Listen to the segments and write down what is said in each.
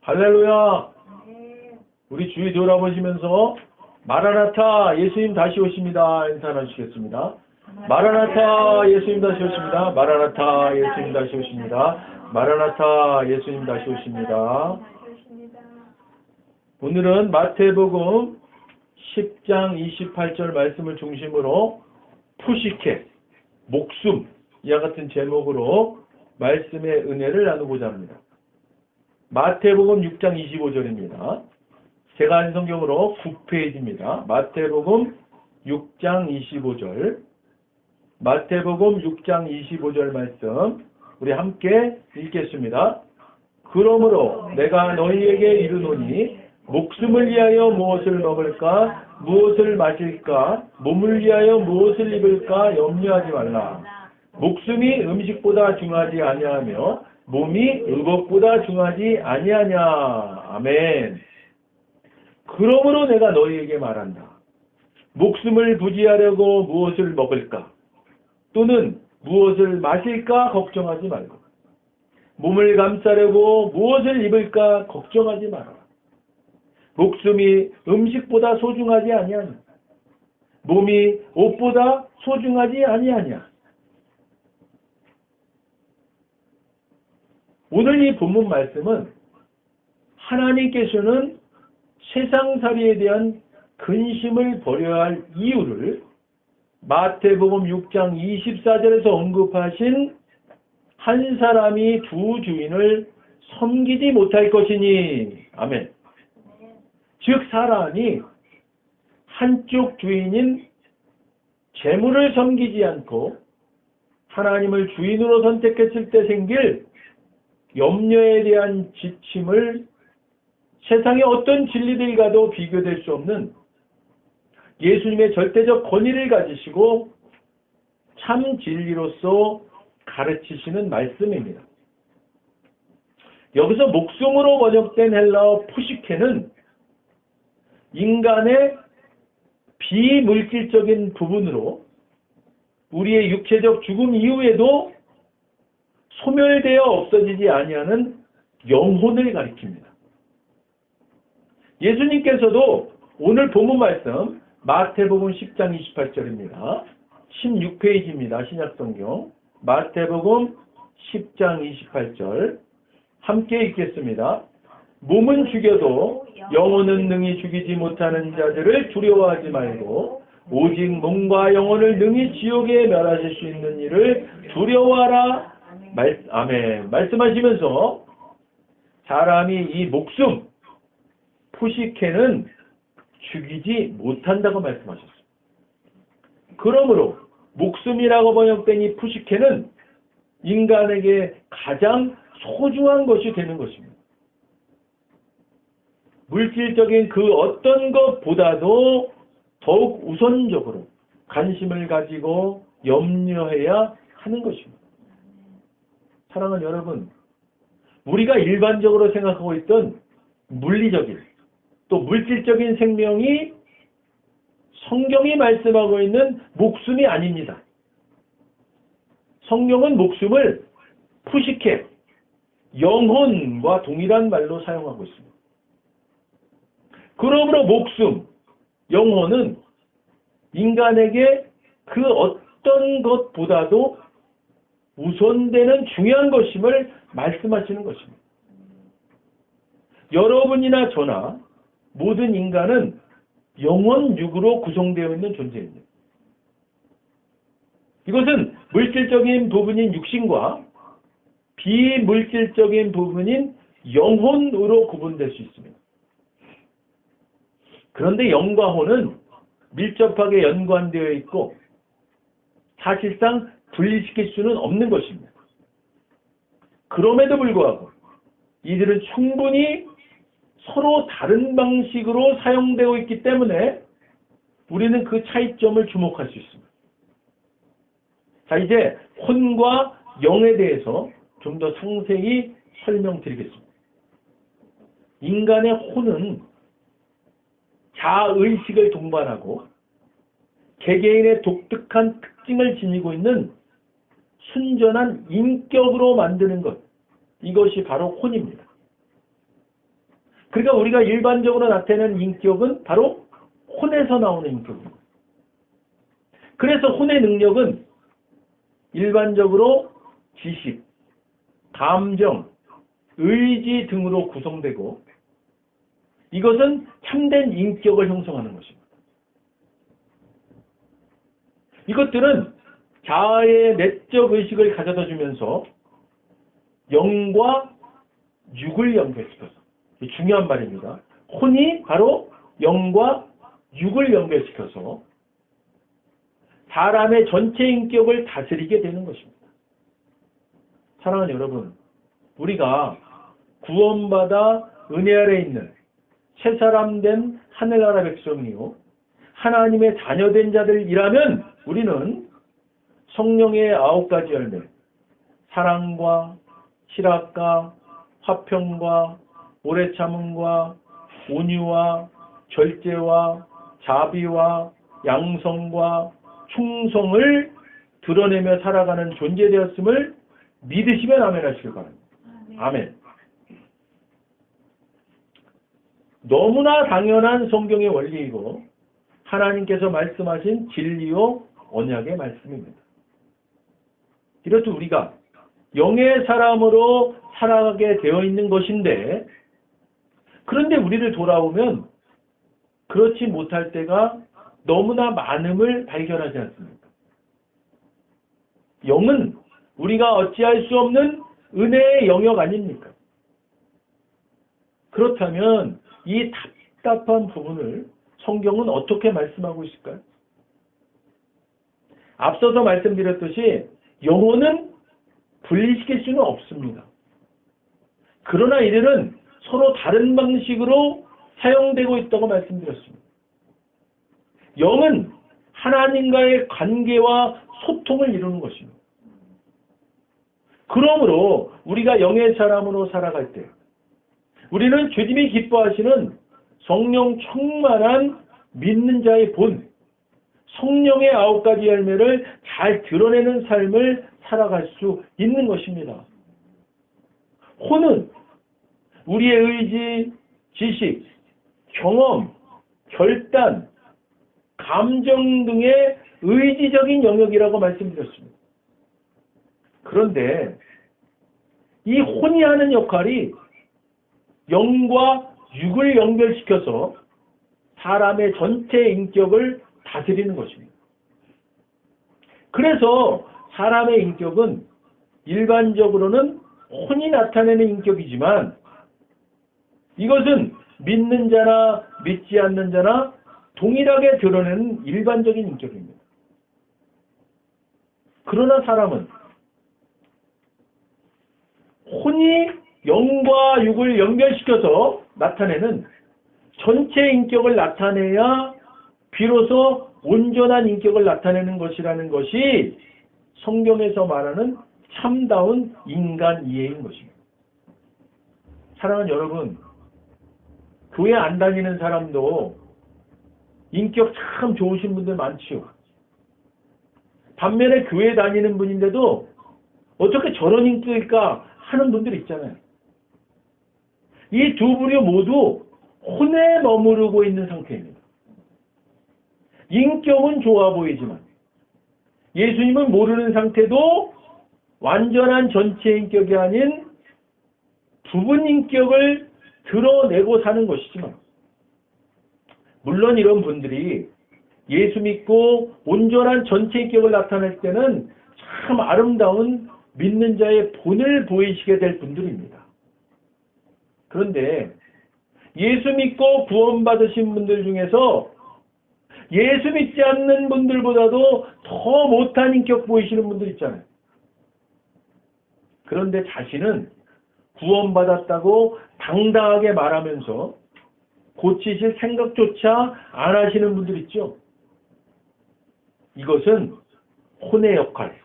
할렐루야. 우리 주위 돌아보시면서 마라나타 예수님 다시 오십니다. 인사 나누시겠습니다. 마라나타 예수님 다시 오십니다. 마라나타 예수님 다시 오십니다. 마라나타 예수님 다시 오십니다. 오늘은 마태복음 10장 28절 말씀을 중심으로 푸시케, 목숨 이와 같은 제목으로 말씀의 은혜를 나누고자 합니다. 마태복음 6장 25절입니다. 제가 한 성경으로 9페이지입니다. 마태복음 6장 25절. 마태복음 6장 25절 말씀 우리 함께 읽겠습니다. 그러므로 내가 너희에게 이르노니 목숨을 위하여 무엇을 먹을까 무엇을 마실까 몸을 위하여 무엇을 입을까 염려하지 말라. 목숨이 음식보다 중하지 아니하며 몸이 의복보다 중하지 아니하냐. 아멘. 그러므로 내가 너희에게 말한다. 목숨을 부지하려고 무엇을 먹을까 또는 무엇을 마실까 걱정하지 말고 몸을 감싸려고 무엇을 입을까 걱정하지 마라. 목숨이 음식보다 소중하지 아니하냐. 몸이 옷보다 소중하지 아니하냐. 오늘 이 본문 말씀은 하나님께서는 세상살이에 대한 근심을 버려야 할 이유를 마태복음 6장 24절에서 언급하신 한 사람이 두 주인을 섬기지 못할 것이니. 아멘. 즉 사람이 한쪽 주인인 재물을 섬기지 않고 하나님을 주인으로 선택했을 때 생길 염려에 대한 지침을 세상의 어떤 진리들과도 비교될 수 없는 예수님의 절대적 권위를 가지시고 참 진리로서 가르치시는 말씀입니다. 여기서 목숨으로 번역된 헬라어 푸시케는 인간의 비물질적인 부분으로 우리의 육체적 죽음 이후에도 소멸되어 없어지지 아니하는 영혼을 가리킵니다. 예수님께서도 오늘 본문 말씀 마태복음 10장 28절입니다. 16페이지입니다. 신약성경 마태복음 10장 28절 함께 읽겠습니다. 몸은 죽여도 영혼은 능히 죽이지 못하는 자들을 두려워하지 말고 오직 몸과 영혼을 능히 지옥에 멸하실 수 있는 이를 두려워하라. 아멘. 말씀하시면서 사람이 이 목숨 푸시케는 죽이지 못한다고 말씀하셨습니다. 그러므로 목숨이라고 번역된 이 푸시케는 인간에게 가장 소중한 것이 되는 것입니다. 물질적인 그 어떤 것보다도 더욱 우선적으로 관심을 가지고 염려해야 하는 것입니다. 사랑하는 여러분, 우리가 일반적으로 생각하고 있던 물리적인 또 물질적인 생명이 성경이 말씀하고 있는 목숨이 아닙니다. 성경은 목숨을 푸시케, 영혼과 동일한 말로 사용하고 있습니다. 그러므로 목숨, 영혼은 인간에게 그 어떤 것보다도 우선되는 중요한 것임을 말씀하시는 것입니다. 여러분이나 저나 모든 인간은 영혼육으로 구성되어 있는 존재입니다. 이것은 물질적인 부분인 육신과 비물질적인 부분인 영혼으로 구분될 수 있습니다. 그런데 영과 혼은 밀접하게 연관되어 있고 사실상 분리시킬 수는 없는 것입니다. 그럼에도 불구하고 이들은 충분히 서로 다른 방식으로 사용되고 있기 때문에 우리는 그 차이점을 주목할 수 있습니다. 자, 이제 혼과 영에 대해서 좀 더 상세히 설명드리겠습니다. 인간의 혼은 자의식을 동반하고 개개인의 독특한 특징을 지니고 있는 순전한 인격으로 만드는 것, 이것이 바로 혼입니다. 그러니까 우리가 일반적으로 나타내는 인격은 바로 혼에서 나오는 인격입니다. 그래서 혼의 능력은 일반적으로 지식, 감정, 의지 등으로 구성되고 이것은 참된 인격을 형성하는 것입니다. 이것들은 자아의 내적 의식을 가져다 주면서 영과 육을 연결시켜서, 중요한 말입니다. 혼이 바로 영과 육을 연결시켜서 사람의 전체 인격을 다스리게 되는 것입니다. 사랑하는 여러분, 우리가 구원받아 은혜 아래 있는 새사람 된 하늘나라 백성이요 하나님의 자녀된 자들이라면 우리는 성령의 9가지 열매, 사랑과 실학과 화평과 오래 참음과 온유와 절제와 자비와 양성과 충성을 드러내며 살아가는 존재되었음을 믿으시면 아멘 하시길 바랍니다. 아멘. 너무나 당연한 성경의 원리이고 하나님께서 말씀하신 진리요 언약의 말씀입니다. 이렇듯 우리가 영의 사람으로 살아가게 되어 있는 것인데, 그런데 우리를 돌아보면 그렇지 못할 때가 너무나 많음을 발견하지 않습니까? 영은 우리가 어찌할 수 없는 은혜의 영역 아닙니까? 그렇다면 이 답답한 부분을 성경은 어떻게 말씀하고 있을까요? 앞서서 말씀드렸듯이 영혼은 분리시킬 수는 없습니다. 그러나 이들은 서로 다른 방식으로 사용되고 있다고 말씀드렸습니다. 영은 하나님과의 관계와 소통을 이루는 것입니다. 그러므로 우리가 영의 사람으로 살아갈 때 우리는 주님이 기뻐하시는 성령 충만한 믿는 자의 본, 성령의 9가지 열매를 잘 드러내는 삶을 살아갈 수 있는 것입니다. 혼은 우리의 의지, 지식, 경험, 결단, 감정 등의 의지적인 영역이라고 말씀드렸습니다. 그런데 이 혼이 하는 역할이 영과 육을 연결시켜서 사람의 전체 인격을 다스리는 것입니다. 그래서 사람의 인격은 일반적으로는 혼이 나타내는 인격이지만 이것은 믿는 자나 믿지 않는 자나 동일하게 드러내는 일반적인 인격입니다. 그러나 사람은 혼이 영과 육을 연결시켜서 나타내는 전체 인격을 나타내야 비로소 온전한 인격을 나타내는 것이라는 것이 성경에서 말하는 참다운 인간 이해인 것입니다. 사랑하는 여러분, 교회 안 다니는 사람도 인격 참 좋으신 분들 많지요. 반면에 교회 다니는 분인데도 어떻게 저런 인격일까 하는 분들이 있잖아요. 이 두 부류 모두 혼에 머무르고 있는 상태입니다. 인격은 좋아 보이지만 예수님을 모르는 상태도 완전한 전체 인격이 아닌 부분 인격을 드러내고 사는 것이지만, 물론 이런 분들이 예수 믿고 온전한 전체 인격을 나타낼 때는 참 아름다운 믿는 자의 본을 보이시게 될 분들입니다. 그런데 예수 믿고 구원받으신 분들 중에서 예수 믿지 않는 분들보다도 더 못한 인격 보이시는 분들 있잖아요. 그런데 자신은 구원받았다고 당당하게 말하면서 고치실 생각조차 안 하시는 분들 있죠. 이것은 혼의 역할,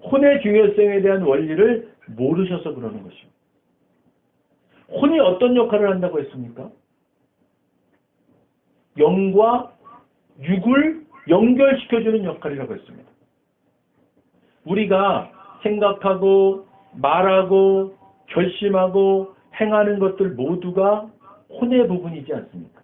혼의 중요성에 대한 원리를 모르셔서 그러는 것입니다. 혼이 어떤 역할을 한다고 했습니까? 영과 육을 연결시켜주는 역할이라고 했습니다. 우리가 생각하고 말하고 결심하고 행하는 것들 모두가 혼의 부분이지 않습니까?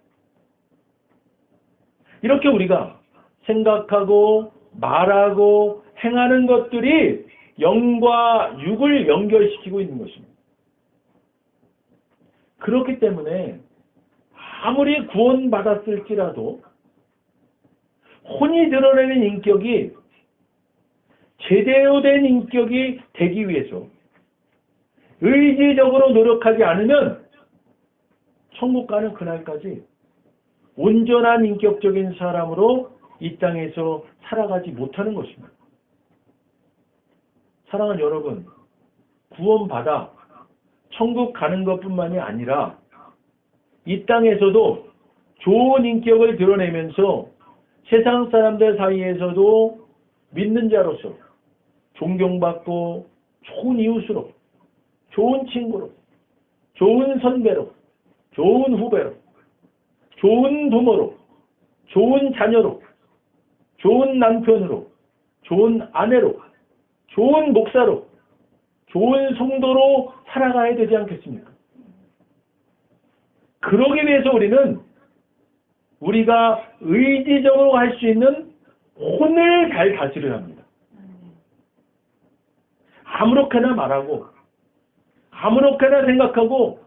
이렇게 우리가 생각하고 말하고 행하는 것들이 영과 육을 연결시키고 있는 것입니다. 그렇기 때문에 아무리 구원받았을지라도 혼이 드러내는 인격이 제대로 된 인격이 되기 위해서 의지적으로 노력하지 않으면 천국 가는 그날까지 온전한 인격적인 사람으로 이 땅에서 살아가지 못하는 것입니다. 사랑하는 여러분, 구원받아 천국 가는 것뿐만이 아니라 이 땅에서도 좋은 인격을 드러내면서 세상 사람들 사이에서도 믿는 자로서 존경받고 좋은 이웃으로, 좋은 친구로, 좋은 선배로, 좋은 후배로, 좋은 부모로, 좋은 자녀로, 좋은 남편으로, 좋은 아내로, 좋은 목사로, 좋은 성도로 살아가야 되지 않겠습니까? 그러기 위해서 우리가 의지적으로 할 수 있는 혼을 잘 다스려야 합니다. 아무렇게나 말하고 아무렇게나 생각하고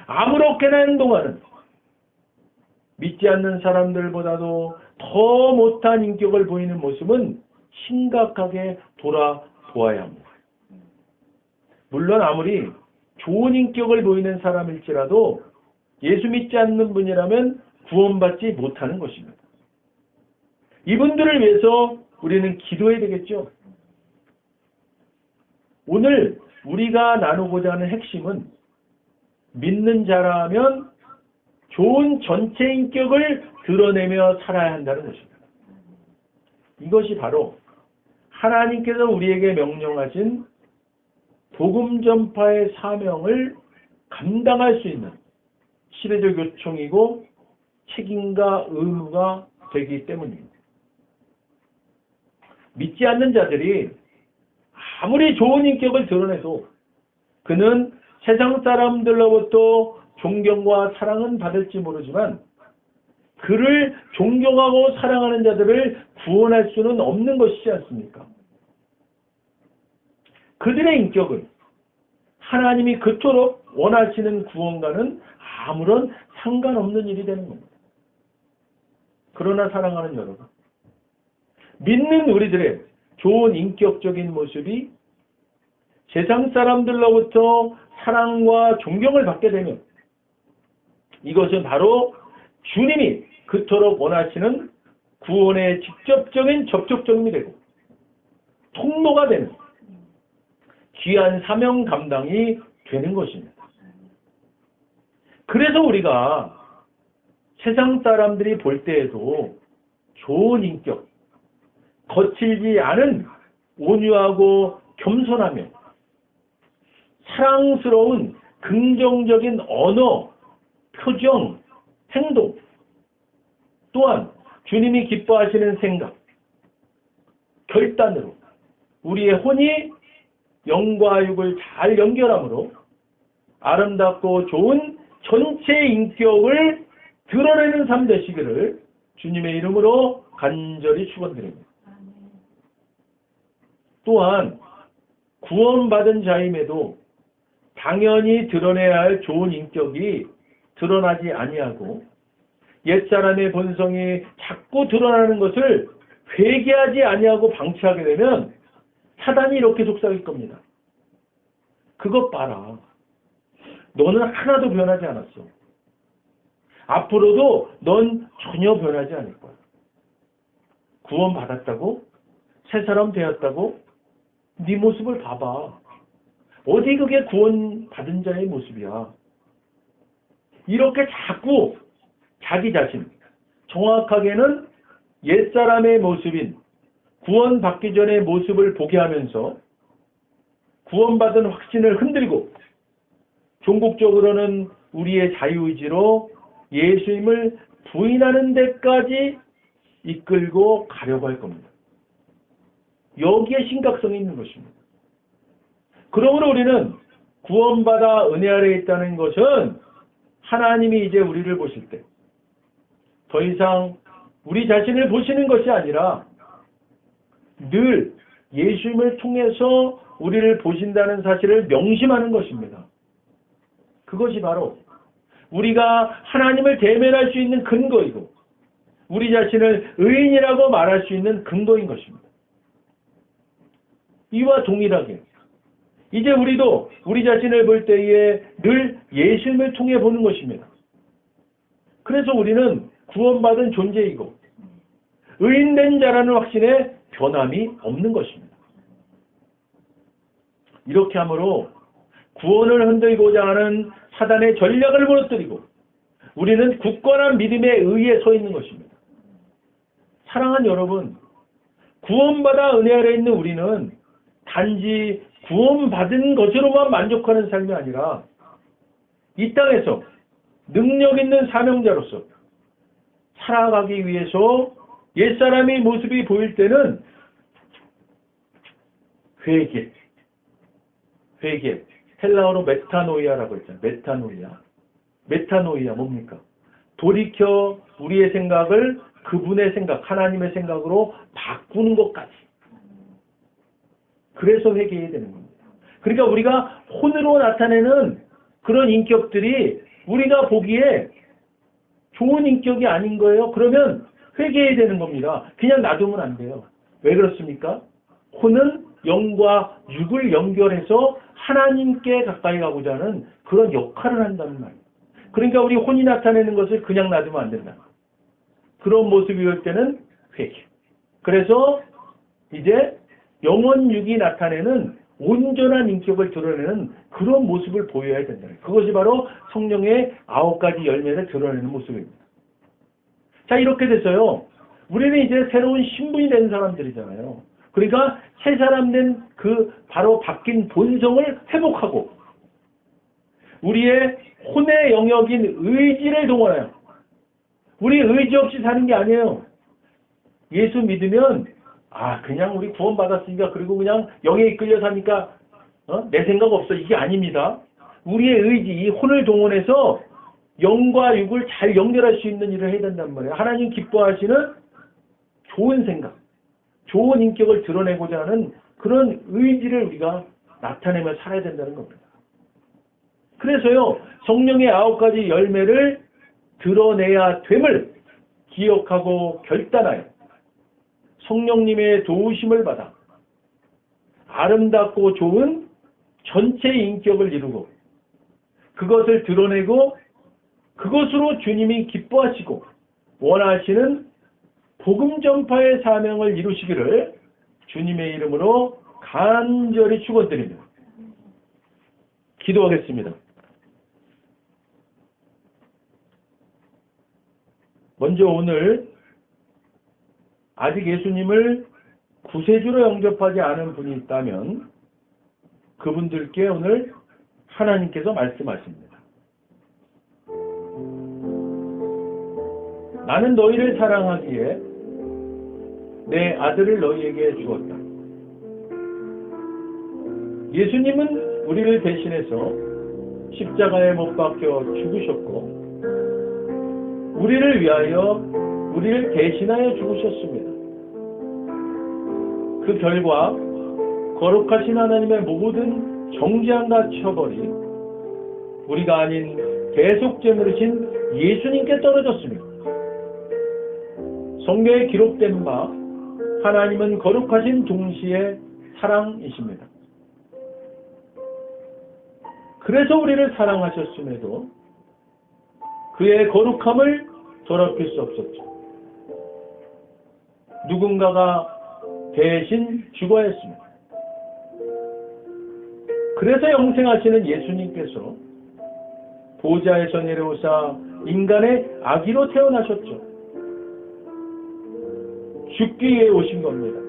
아무렇게나 행동하는 믿지 않는 사람들보다도 더 못한 인격을 보이는 모습은 심각하게 돌아보아야 합니다. 물론 아무리 좋은 인격을 보이는 사람일지라도 예수 믿지 않는 분이라면 구원받지 못하는 것입니다. 이분들을 위해서 우리는 기도해야 되겠죠. 오늘 우리가 나누고자 하는 핵심은 믿는 자라면 좋은 전체 인격을 드러내며 살아야 한다는 것입니다. 이것이 바로 하나님께서 우리에게 명령하신 복음 전파의 사명을 감당할 수 있는 시대적 요청이고 책임과 의무가 되기 때문입니다. 믿지 않는 자들이 아무리 좋은 인격을 드러내도 그는 세상 사람들로부터 존경과 사랑은 받을지 모르지만 그를 존경하고 사랑하는 자들을 구원할 수는 없는 것이지 않습니까? 그들의 인격은 하나님이 그토록 원하시는 구원과는 아무런 상관없는 일이 되는 겁니다. 그러나 사랑하는 여러분, 믿는 우리들의 좋은 인격적인 모습이 세상 사람들로부터 사랑과 존경을 받게 되면 이것은 바로 주님이 그토록 원하시는 구원의 직접적인 접촉점이 되고 통로가 되는 귀한 사명 감당이 되는 것입니다. 그래서 우리가 세상 사람들이 볼 때에도 좋은 인격, 거칠지 않은 온유하고 겸손하며 사랑스러운 긍정적인 언어, 표정, 행동, 또한 주님이 기뻐하시는 생각, 결단으로 우리의 혼이 영과 육을 잘 연결함으로 아름답고 좋은 전체 인격을 드러내는 삶 되시기를 주님의 이름으로 간절히 축원드립니다. 또한 구원받은 자임에도 당연히 드러내야 할 좋은 인격이 드러나지 아니하고 옛사람의 본성이 자꾸 드러나는 것을 회개하지 아니하고 방치하게 되면 사단이 이렇게 속삭일 겁니다. 그것 봐라. 너는 하나도 변하지 않았어. 앞으로도 넌 전혀 변하지 않을 거야. 구원받았다고? 새 사람 되었다고? 네 모습을 봐봐. 어디 그게 구원받은 자의 모습이야. 이렇게 자꾸 자기 자신, 정확하게는 옛사람의 모습인 구원받기 전의 모습을 보게 하면서 구원받은 확신을 흔들고 종국적으로는 우리의 자유의지로 예수님을 부인하는 데까지 이끌고 가려고 할 겁니다. 여기에 심각성이 있는 것입니다. 그러므로 우리는 구원받아 은혜 아래에 있다는 것은 하나님이 이제 우리를 보실 때 더 이상 우리 자신을 보시는 것이 아니라 늘 예수님을 통해서 우리를 보신다는 사실을 명심하는 것입니다. 그것이 바로 우리가 하나님을 대면할 수 있는 근거이고 우리 자신을 의인이라고 말할 수 있는 근거인 것입니다. 이와 동일하게 이제 우리도 우리 자신을 볼 때에 늘 예수님을 통해 보는 것입니다. 그래서 우리는 구원받은 존재이고 의인된 자라는 확신에 변함이 없는 것입니다. 이렇게 함으로 구원을 흔들고자 하는 사단의 전략을 무너뜨리고 우리는 굳건한 믿음의 의에 서 있는 것입니다. 사랑하는 여러분, 구원받아 은혜 아래 있는 우리는 단지 구원받은 것으로만 만족하는 삶이 아니라 이 땅에서 능력 있는 사명자로서 살아가기 위해서 옛사람의 모습이 보일 때는 회개, 헬라어로 메타노이아라고 했잖아요. 메타노이아 뭡니까? 돌이켜 우리의 생각을 그분의 생각, 하나님의 생각으로 바꾸는 것까지. 그래서 회개해야 되는 겁니다. 그러니까 우리가 혼으로 나타내는 그런 인격들이 우리가 보기에 좋은 인격이 아닌 거예요. 그러면 회개해야 되는 겁니다. 그냥 놔두면 안 돼요. 왜 그렇습니까? 혼은 영과 육을 연결해서 하나님께 가까이 가고자 하는 그런 역할을 한다는 말이에요. 그러니까 우리 혼이 나타내는 것을 그냥 놔두면 안 된다. 그런 모습이 올 때는 회개. 그래서 이제 영원 육이 나타내는 온전한 인격을 드러내는 그런 모습을 보여야 된다. 그것이 바로 성령의 9가지 열매를 드러내는 모습입니다. 자, 이렇게 돼서요. 우리는 이제 새로운 신분이 된 사람들이잖아요. 그러니까 새 사람 된 그 바로 바뀐 본성을 회복하고 우리의 혼의 영역인 의지를 동원해요. 우리 의지 없이 사는 게 아니에요. 예수 믿으면 그냥 우리 구원받았으니까 그리고 그냥 영에 이끌려 사니까 내 생각 없어. 이게 아닙니다. 우리의 의지, 이 혼을 동원해서 영과 육을 잘 연결할 수 있는 일을 해야 된단 말이에요. 하나님 기뻐하시는 좋은 생각, 좋은 인격을 드러내고자 하는 그런 의지를 우리가 나타내며 살아야 된다는 겁니다. 그래서요, 성령의 9가지 열매를 드러내야 됨을 기억하고 결단하여 성령님의 도우심을 받아 아름답고 좋은 전체 인격을 이루고 그것을 드러내고 그것으로 주님이 기뻐하시고 원하시는 복음 전파의 사명을 이루시기를 주님의 이름으로 간절히 축원드립니다. 기도하겠습니다. 먼저 오늘 아직 예수님을 구세주로 영접하지 않은 분이 있다면 그분들께 오늘 하나님께서 말씀하십니다. 나는 너희를 사랑하기에 내 아들을 너희에게 주었다. 예수님은 우리를 대신해서 십자가에 못 박혀 죽으셨고 우리를 위하여 우리를 대신하여 죽으셨습니다. 그 결과 거룩하신 하나님의 모든 정죄함과 처벌이 우리가 아닌 대속제물이신 예수님께 떨어졌습니다. 성경에 기록된 바 하나님은 거룩하신 동시에 사랑이십니다. 그래서 우리를 사랑하셨음에도 그의 거룩함을 더럽힐 수 없었죠. 누군가가 대신 죽어야 했습니다. 그래서 영생하시는 예수님께서 보좌에서 내려오사 인간의 아기로 태어나셨죠. 죽기 위해 오신 겁니다.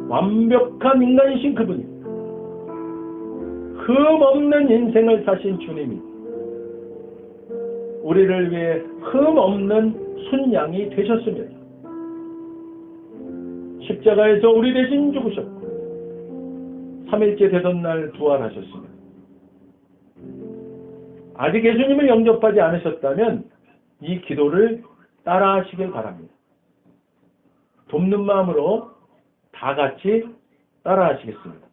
완벽한 인간이신 그분이 흠 없는 인생을 사신 주님이 우리를 위해 흠 없는 순양이 되셨습니다. 십자가에서 우리 대신 죽으셨고 3일째 되던 날 부활하셨습니다. 아직 예수님을 영접하지 않으셨다면 이 기도를 따라하시길 바랍니다. 돕는 마음으로 다 같이 따라하시겠습니다.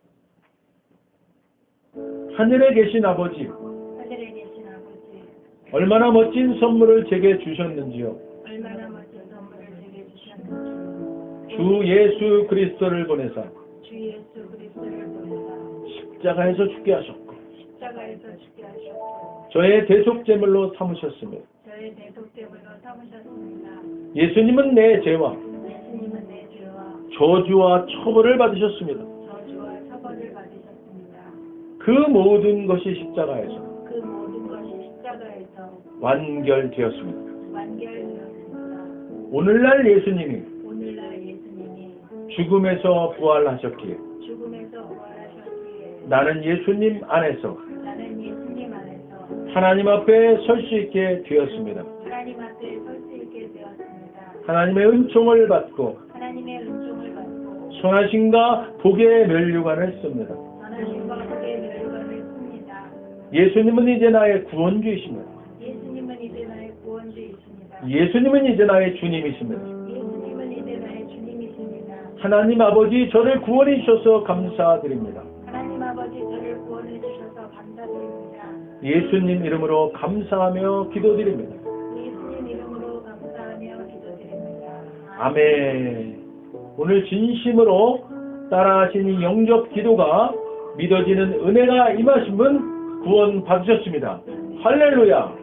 하늘에 계신 아버지, 하늘에 계신 아버지, 얼마나 멋진 선물을 제게 주셨는지요. 얼마나 멋진 선물을 제게 주셨는지, 주 예수 그리스도를 보내사 주 예수 그리스도를 보내사 십자가에서 죽게 하셨고 십자가에서 죽게 하셨고 저의 대속제물로 삼으셨으며 저의 대속제물로 삼으셨습니다. 예수님은 내 죄와 예수님은 내 죄와 저주와 처벌을 받으셨습니다. 저주와 처벌을 받으셨습니다. 그 모든 것이 십자가에서 그 모든 것이 십자가에서 완결되었습니다. 완결되었습니다. 오늘날 예수님이 오늘날 예수님이 죽음에서 부활하셨기에 죽음에서 부활하셨기에 나는 예수님 안에서 나는 예수님 안에서 하나님 앞에 설 수 있게 되었습니다. 하나님 앞에 설 수 있게 되었습니다. 하나님의 은총을 받고 하나님의 은총을 받고 선하심과 복의 면류관을 씁니다. 선하심과 복의 멸관을 씁니다. 예수님은 이제 나의 구원주이십니다. 예수님은 이제 나의 구원주이십니다. 예수님은 이제 나의 주님이십니다. 예수님은 이제 나의 주님이십니다. 하나님 아버지 저를 구원해 주셔서 감사드립니다. 하나님 아버지 저를 구원해 주셔서 감사드립니다. 예수님 이름으로 감사하며 기도드립니다. 예수님 이름으로 감사하며 기도드립니다. 아멘. 오늘 진심으로 따라하신 이 영접 기도가 믿어지는 은혜가 임하신 분 구원 받으셨습니다. 할렐루야.